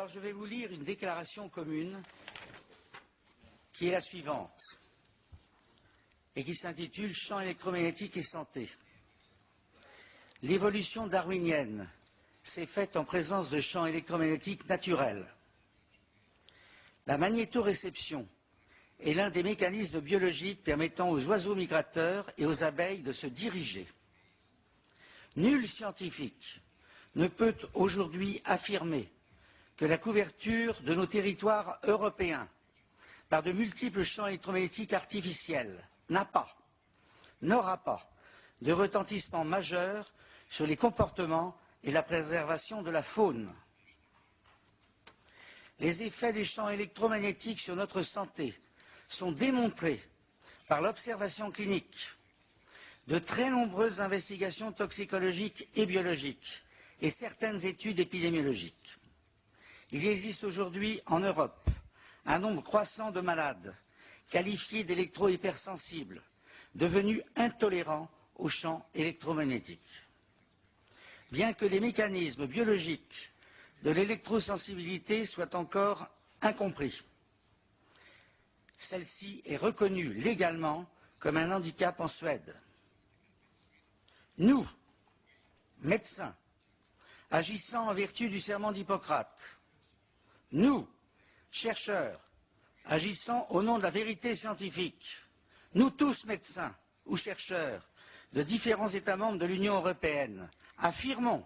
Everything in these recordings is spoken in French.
Alors je vais vous lire une déclaration commune qui est la suivante et qui s'intitule Champs électromagnétiques et santé. L'évolution darwinienne s'est faite en présence de champs électromagnétiques naturels. La magnétoréception est l'un des mécanismes biologiques permettant aux oiseaux migrateurs et aux abeilles de se diriger. Nul scientifique ne peut aujourd'hui affirmer que la couverture de nos territoires européens par de multiples champs électromagnétiques artificiels n'aura pas de retentissement majeur sur les comportements et la préservation de la faune. Les effets des champs électromagnétiques sur notre santé sont démontrés par l'observation clinique, de très nombreuses investigations toxicologiques et biologiques et certaines études épidémiologiques. Il existe aujourd'hui en Europe un nombre croissant de malades qualifiés d'électro-hypersensibles, devenus intolérants aux champs électromagnétiques. Bien que les mécanismes biologiques de l'électrosensibilité soient encore incompris, celle-ci est reconnue légalement comme un handicap en Suède. Nous, médecins, agissant en vertu du serment d'Hippocrate, nous, chercheurs, agissant au nom de la vérité scientifique, nous tous médecins ou chercheurs de différents États membres de l'Union européenne, affirmons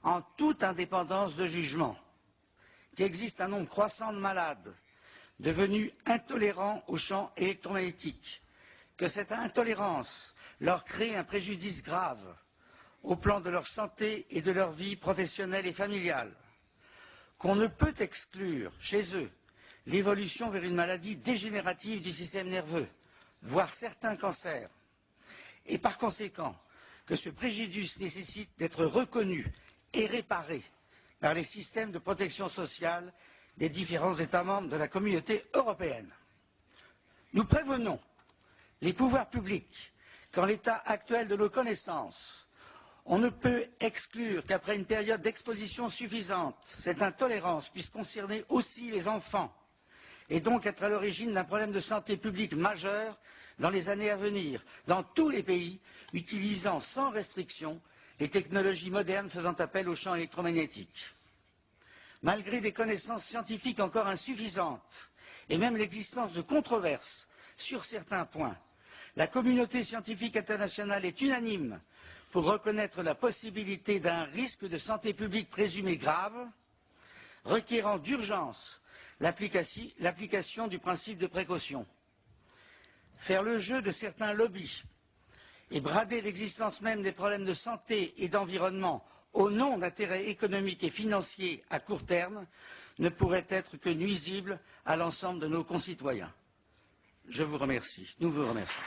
en toute indépendance de jugement qu'il existe un nombre croissant de malades devenus intolérants aux champs électromagnétiques, que cette intolérance leur crée un préjudice grave au plan de leur santé et de leur vie professionnelle et familiale, qu'on ne peut exclure chez eux l'évolution vers une maladie dégénérative du système nerveux, voire certains cancers, et par conséquent que ce préjudice nécessite d'être reconnu et réparé par les systèmes de protection sociale des différents États membres de la communauté européenne. Nous prévenons les pouvoirs publics qu'en l'état actuel de nos connaissances, on ne peut exclure qu'après une période d'exposition suffisante, cette intolérance puisse concerner aussi les enfants et donc être à l'origine d'un problème de santé publique majeur dans les années à venir, dans tous les pays utilisant sans restriction les technologies modernes faisant appel aux champs électromagnétiques. Malgré des connaissances scientifiques encore insuffisantes et même l'existence de controverses sur certains points, la communauté scientifique internationale est unanime pour reconnaître la possibilité d'un risque de santé publique présumé grave, requérant d'urgence l'application du principe de précaution. Faire le jeu de certains lobbies et brader l'existence même des problèmes de santé et d'environnement au nom d'intérêts économiques et financiers à court terme ne pourrait être que nuisible à l'ensemble de nos concitoyens. Je vous remercie. Nous vous remercions.